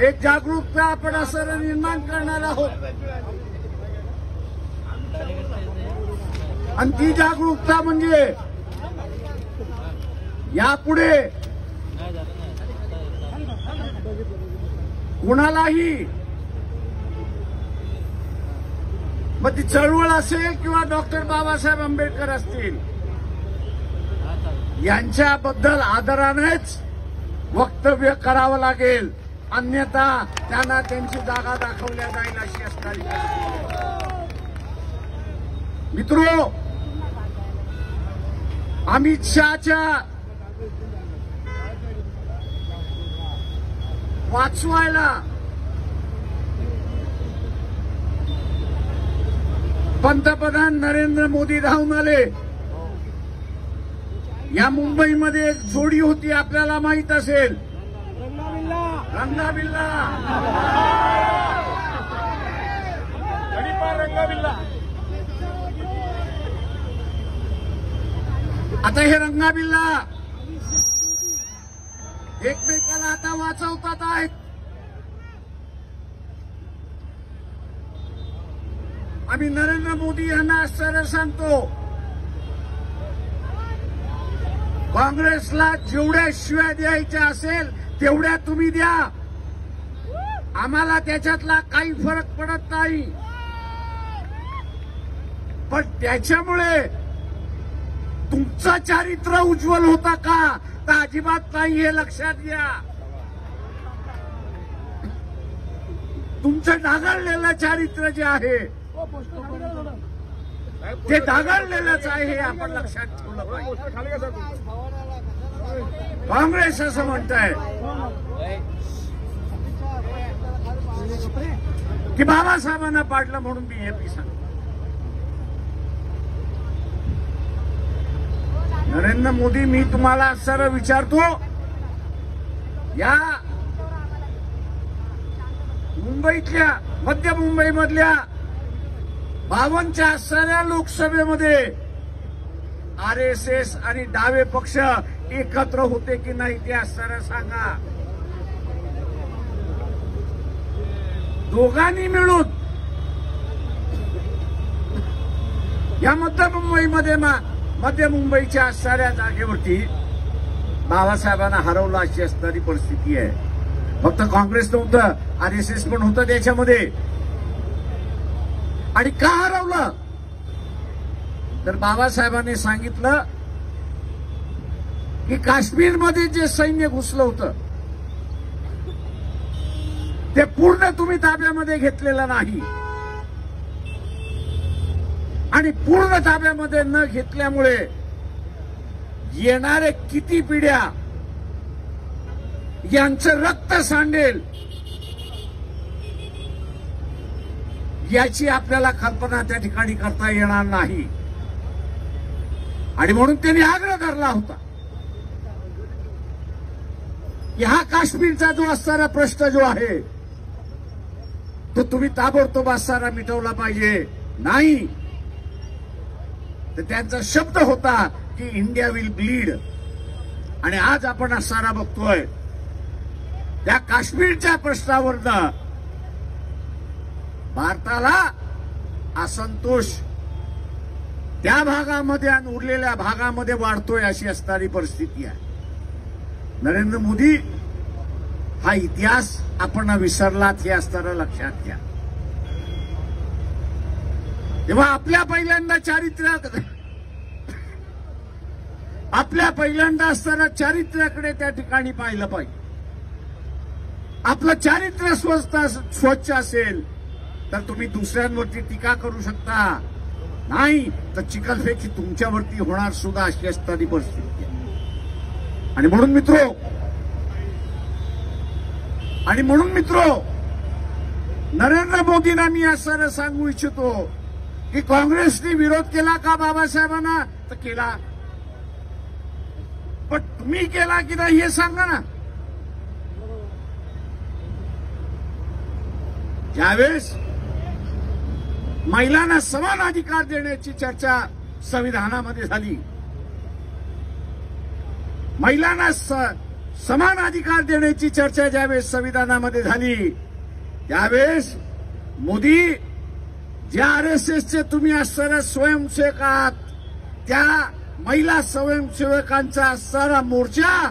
एक जागरूकता आपण असं निर्माण करणार आहोत आणि ती जागरूकता म्हणजे यापुढे कुणालाही मग ती चळवळ असेल किंवा डॉक्टर बाबासाहेब आंबेडकर असतील यांच्याबद्दल आदरानेच वक्तव्य करावं लागेल, अन्यथा त्यांना त्यांची जागा दाखवल्या जाईल अशी असणारी. मित्रो, अमित शहाच्या वाचवायला पंतप्रधान नरेंद्र मोदी धावून आले. या मुंबईमध्ये एक जोडी होती, आपल्याला माहित असेल, रंगाबिल्ला. आता हे रंगाबिल्ला एकमेकाला आता वाचवतात आहेत. आम्ही नरेंद्र मोदी यांना आश्चर्य सांगतो, काँग्रेसला जेवढ्या शिव्या द्यायच्या असेल तेवढ्या तुम्ही द्या, आम्हाला त्याच्यातला काही फरक पडत नाही. पण त्याच्यामुळे तुमचं चारित्र्य उज्ज्वल होता का? तर अजिबात नाही, हे लक्षात घ्या. तुमचं ढागळलेलं चारित्र्य जे आहे ते ढागळलेलंच आहे, हे आपण लक्षात ठेवलं पाहिजे. काँग्रेस असं म्हणताय की बाबासाहेबांना पाडलं म्हणून बीजेपी सांगतो. नरेंद्र मोदी, मी तुम्हाला सरळ विचारतो, या मुंबईतल्या, मध्य मुंबईमधल्या 52च्या असणाऱ्या लोकसभेमध्ये आरएसएस आणि डावे पक्ष एकत्र होते की नाही ते असणाऱ्या सांगा. दोघांनी मिळून या मध्य मुंबईच्या असणाऱ्या जागेवरती बाबासाहेबांना हरवलं अशी असणारी परिस्थिती आहे. फक्त काँग्रेस नव्हतं, आरएसएस पण होतं त्याच्यामध्ये. आणि का हरवलं तर बाबासाहेबांनी सांगितलं की काश्मीरमध्ये जे सैन्य घुसलं होतं ते पूर्ण तुम्ही ताब्यामध्ये घेतलेलं नाही, आणि पूर्ण ताब्यामध्ये न घेतल्यामुळे येणारे किती पिढ्या यांचं रक्त सांडेल याची आपल्याला कल्पना त्या ठिकाणी करता येणार नाही. आणि म्हणून त्यांनी आग्रह धरला होता की हा काश्मीरचा जो असणारा प्रश्न जो आहे तो तुम्ही ताबडतोब असणारा मिटवला पाहिजे. नाही तर त्यांचा शब्द होता की इंडिया विल ब्लीड. आणि आज आपण असणारा बघतोय त्या काश्मीरच्या प्रश्नावरनं भारताला असंतोष त्या भागामध्ये आणि उरलेल्या भागामध्ये वाढतोय अशी असणारी परिस्थिती आहे. नरेंद्र मोदी, हा इतिहास आपण विसरलात हे असणारं लक्षात घ्या. तेव्हा आपल्या पहिल्यांदा असणाऱ्या चारित्र्याकडे त्या ठिकाणी पाहिलं पाहिजे. आपलं चारित्र्य स्वच्छ असेल तर तुम्ही दुसऱ्यांवरती टीका करू शकता, नाही तर चिखलफेकी तुमच्यावरती होणार सुद्धा अशी असणारी परिस्थिती आहे. आणि म्हणून मित्रो नरेंद्र मोदींना मी असं सांगू इच्छितो की काँग्रेसने विरोध केला का बाबासाहेबांना? तर केला, पण तुम्ही केला की नाही हे सांगा ना. ज्यावेळेस महिलांना समान अधिकार देण्याची चर्चा संविधानामध्ये झाली, महिलांना समान अधिकार देण्याची चर्चा ज्यावेळेस संविधानामध्ये झाली त्यावेळेस मोदी ज्या आरएसएसचे तुम्ही असणारे स्वयंसेवक आहात त्या महिला स्वयंसेवकांचा असणारा मोर्चा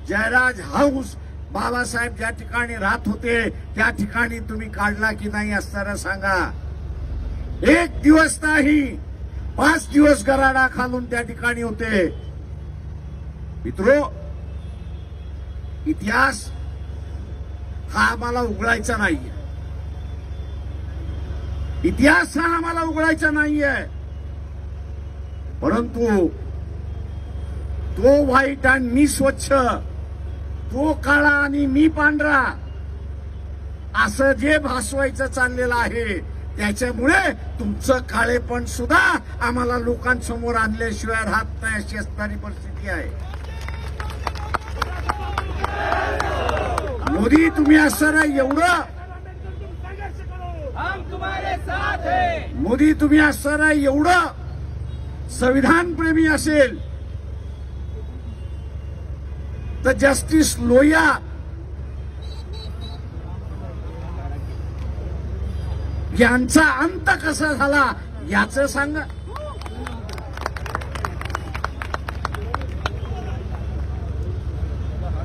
जयराज हाऊस बाबासाहेब ज्या ठिकाणी राहत होते त्या ठिकाणी तुम्ही काढला की नाही असणारा सांगा. एक दिवस नाही 5 दिवस गराडा खालून त्या ठिकाणी होते. मित्रो, इतिहास हा आम्हाला उघडायचा नाहीये. इतिहास हा आम्हाला उघडायचा नाहीये. परंतु तो व्हाईट आणि मी स्वच्छ, तो काळा आणि मी पांढरा असं जे भासवायचं चाललेलं आहे त्याच्यामुळे तुमचं काळेपण सुद्धा आम्हाला लोकांसमोर आणल्याशिवाय राहत नाही अशी असणारी परिस्थिती आहे. मोदी तुम्ही असणारा एवढं मोदी तुम्ही असणारा एवढं संविधान प्रेमी असेल तर जस्टिस लोया यांचा अंत कसा झाला याचं सांगा.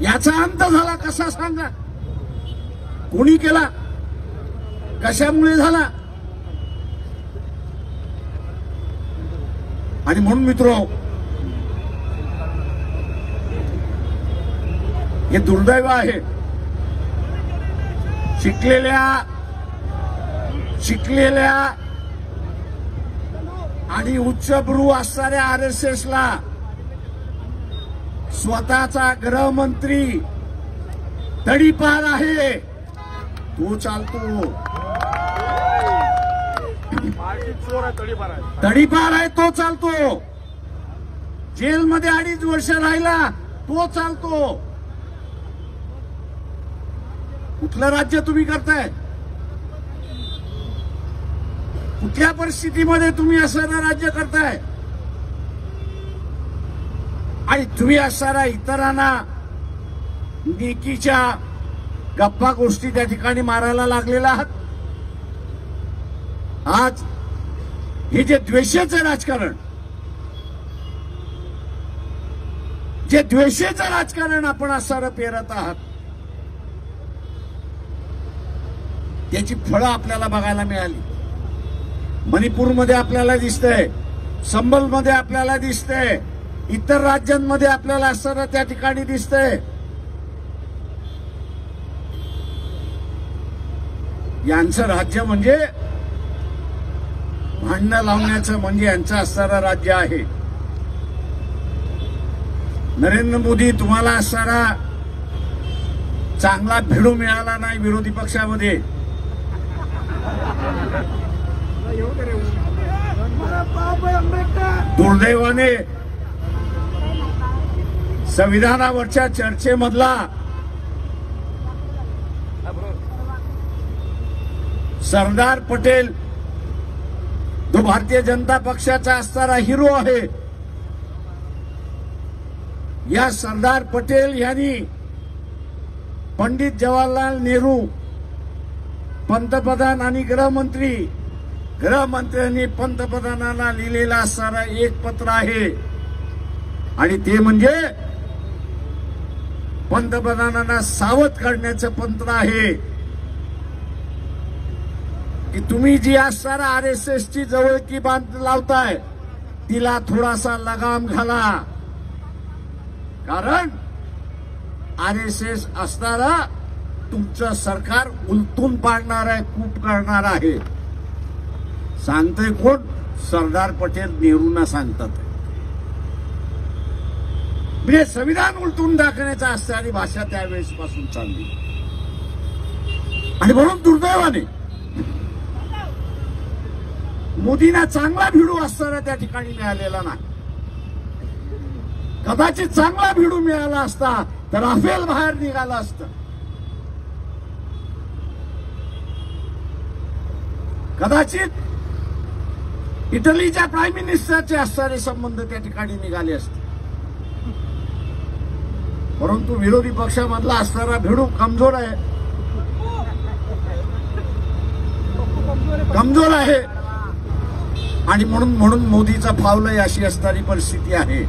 याचा अंत झाला कसा सांगा. कोणी केला, कशामुळे झाला. आणि म्हणून मित्रो, हे दुर्दैव आहे. शिकलेल्या आणि उच्चभ्रू असणाऱ्या आरएसएसला स्वतःचा गृहमंत्री तडीपार आहे. तो चालतो, तडीपार आहे, तो चालतो. जेलमध्ये 2.5 वर्ष राहिला, तो चालतो. कुठलं राज्य तुम्ही करताय? कुठल्या परिस्थितीमध्ये तुम्ही असणारा राज्य करताय? आणि तुम्ही असणारा इतरांना नेकीच्या गप्पा गोष्टी त्या ठिकाणी मारायला लागलेला आहात. आज हे जे द्वेषाचं राजकारण आपण असणारं पेरत आहात त्याची फळं आपल्याला बघायला मिळाली. मणिपूरमध्ये आपल्याला दिसतंय, संबलमध्ये आपल्याला दिसतंय, इतर राज्यांमध्ये आपल्याला असणारं त्या ठिकाणी दिसतंय. यांचं राज्य म्हणजे भांडणं लावण्याचं म्हणजे यांचं असणारं राज्य आहे. नरेंद्र मोदी, तुम्हाला असणारा चांगला भिडू मिळाला नाही विरोधी पक्षामध्ये. दुर्दैवाने संविधानावरच्या चर्चेमधला सरदार पटेल जो भारतीय जनता पक्षाचा असणारा हिरो आहे, या सरदार पटेल यांनी पंडित जवाहरलाल नेहरू पंतप्रधान आणि गृहमंत्र्यांनी पंतप्रधानांना लिहिलेला असणारा एक पत्र आहे. आणि ते म्हणजे पंतप्रधानांना सावध करण्याचं पत्र आहे की तुम्ही जी असणारा आरएसएसची जवळकी बांध लावताय तिला थोडासा लगाम घाला. कारण आरएसएस असणारा तुमचं सरकार उलटून पाडणार आहे, कूट करणार आहे. सांगतोय कोण? सरदार पटेल नेहरूंना सांगतात. म्हणजे संविधान उलटून दाखवण्याचा असणारी भाषा त्यावेळेस पासून चालली. आणि म्हणून दुर्दैवाने मोदींना चांगला भिडू असताना त्या ठिकाणी मिळालेला नाही. कदाचित चांगला भिडू मिळाला असता तर राफेल बाहेर निघाला असतं. कदाचित इटलीच्या प्राईम मिनिस्टरचे असणारे संबंध त्या ठिकाणी निघाले असते. परंतु विरोधी पक्षामधला असणारा भिडू कमजोर आहे, कमजोर आहे आणि म्हणून मोदीचा फावलंय अशी असणारी परिस्थिती आहे.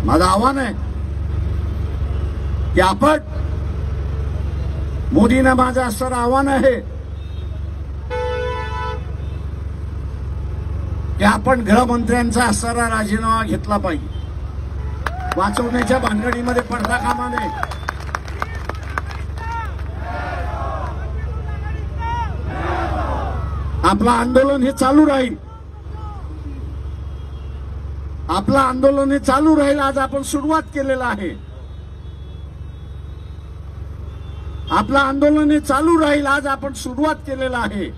माझं आव्हान आहे की आपण मोदींना माझं असणारं आव्हान आहे की आपण गृहमंत्र्यांचा असणारा राजीनामा घेतला पाहिजे. वाचवण्याच्या भानगडीमध्ये पडता कामा नये. आपलं आंदोलन हे चालू राहील, आपलं आंदोलन हे चालू राहील. आज आपण सुरुवात केलेलं आहे. आपलं आंदोलन हे चालू राहील. आज आपण सुरुवात केलेलं आहे.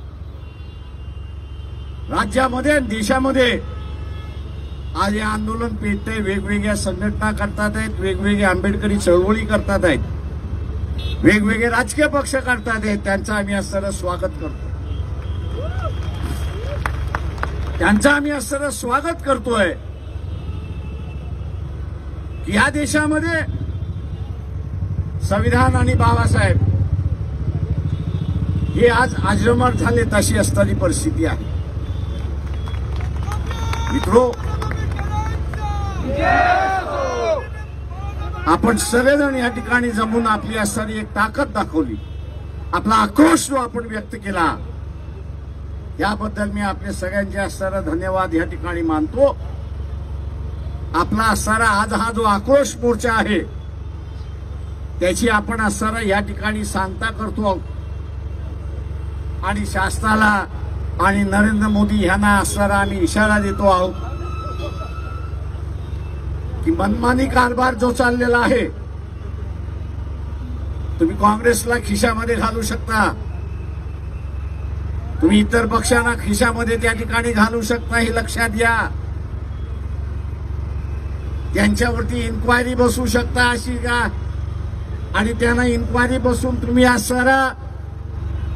राज्यामध्ये आणि देशामध्ये आज हे आंदोलन पेटतंय. वेगवेगळ्या संघटना करतात आहेत, वेगवेगळे आंबेडकरी चळवळी करतात आहेत, वेगवेगळे राजकीय पक्ष करतात आहेत. त्यांचं आम्ही असणारं स्वागत करतो. त्यांचं आम्ही असणारं स्वागत करतोय की या देशामध्ये संविधान आणि बाबासाहेब हे आज अजरामर झाले तशी असणारी परिस्थिती आहे. मित्रो, आपण सगळेजण या ठिकाणी जमून आपली असणारी एक ताकद दाखवली, आपला आक्रोश जो आपण व्यक्त केला, याबद्दल मी आपले सगळ्यांचे असणारा धन्यवाद या ठिकाणी मानतो. आपला असणारा आज हा जो आक्रोश मोर्चा आहे त्याची आपण असणारा या ठिकाणी सांगता करतो आणि शासनाला आणि नरेंद्र मोदी यांना असणारा आम्ही इशारा देतो आहोत की मनमानी कारभार जो चाललेला आहे, तुम्ही काँग्रेसला खिशामध्ये घालू शकता, तुम्ही इतर पक्षांना खिशामध्ये त्या ठिकाणी घालू शकता, हे लक्षात घ्या. त्यांच्यावरती इन्क्वायरी बसू शकता अशी का, आणि त्यांना इन्क्वायरी बसून तुम्ही असणारा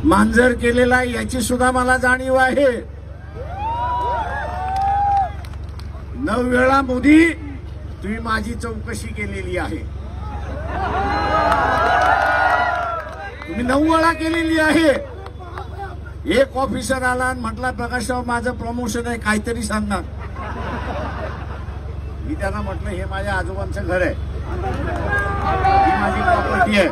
मांजर केलेला याची सुद्धा मला जाणीव आहे. 9 वेळा मोदी तुम्ही माझी चौकशी केलेली आहे, तुम्ही 9 वेळा केलेली आहे. एक ऑफिसर आला आणि म्हटला प्रकाशराव माझं प्रमोशन आहे, काहीतरी सांगणार. मी त्यांना म्हटलं हे माझ्या आजोबांचं घर आहे, ही माझी प्रॉपर्टी आहे,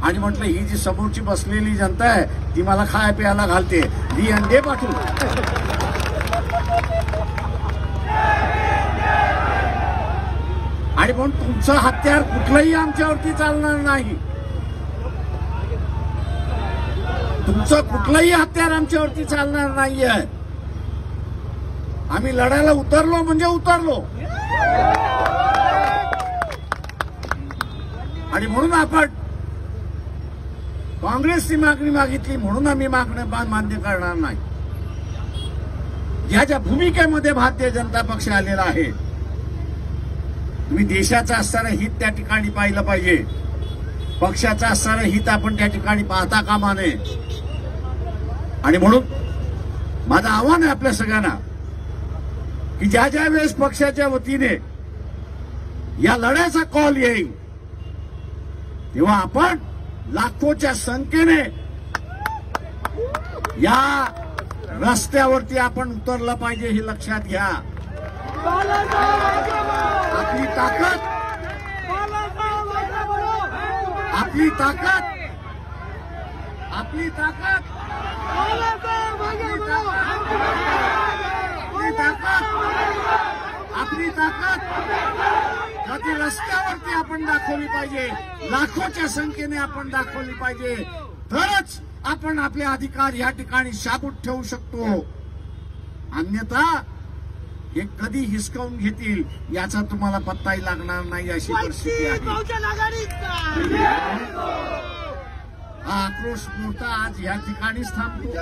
आणि म्हटलं ही जी समोरची बसलेली जनता आहे ती मला खाय प्यायला घालते, दी आणि दे पाठवून. आणि म्हणून तुमचं हत्यार कुठलंही आमच्यावरती चालणार नाही. तुमचं कुठलंही हत्यार आमच्यावरती चालणार नाहीये. आम्ही लढायला उतरलो म्हणजे उतरलो. आणि म्हणून आपण काँग्रेसची मागणी मागितली म्हणून आम्ही मागणं मान्य करणार नाही. ज्या ज्या भूमिकेमध्ये भारतीय जनता पक्ष आलेला आहे, तुम्ही देशाचं असणारं हित त्या ठिकाणी पाहिलं पाहिजे. पक्षाचं असणारं हित आपण त्या ठिकाणी पाहता कामा नये. आणि म्हणून माझं आव्हान आहे आपल्या सगळ्यांना की ज्या ज्या वेळेस पक्षाच्या वतीने या लढ्याचा कॉल येईल तेव्हा आपण लाखोच्या संख्येने या रस्त्यावरती आपण उतरलं पाहिजे, हे लक्षात घ्या. आपली ताकद आपली ताकद आपली ताकद आपली ताकद कधी रस्त्यावरती आपण दाखवली पाहिजे, लाखोच्या संख्येने आपण दाखवली पाहिजे. तरच आपण आपले अधिकार या ठिकाणी शाबूत ठेवू शकतो. अन्यथा हे कधी हिसकावून घेतील याचा तुम्हाला पत्ताही लागणार नाही, अशी परिस्थिती आहे. हा आक्रोश मोर्चा आज या ठिकाणीच थांबतो.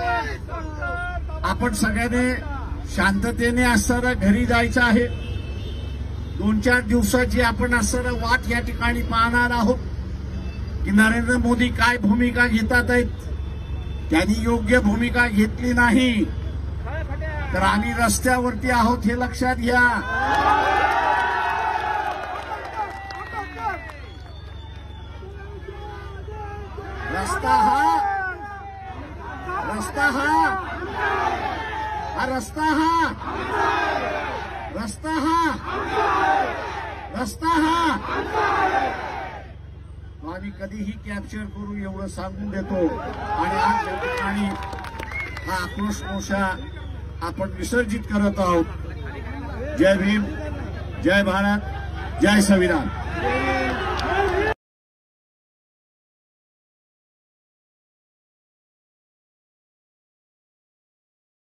आपण सगळ्यांनी शांततेने असणारा घरी जायचं आहे. 2-4 दिवसाची आपण असणारा वाट या ठिकाणी पाहणार आहोत की नरेंद्र मोदी काय भूमिका घेतात आहेत. त्यांनी योग्य भूमिका घेतली नाही तर आम्ही रस्त्यावरती आहोत, हे लक्षात घ्या. रस्ता हा रस्ता हा हा रस्ता हा रस्ता हा रस्ता हा तो आम्ही कधीही कॅप्चर करू एवढं सांगून देतो आणि आज या ठिकाणी हा आक्रोश मोर्चा आपण विसर्जित करत आहोत. जय भीम, जय भारत, जय संविधान.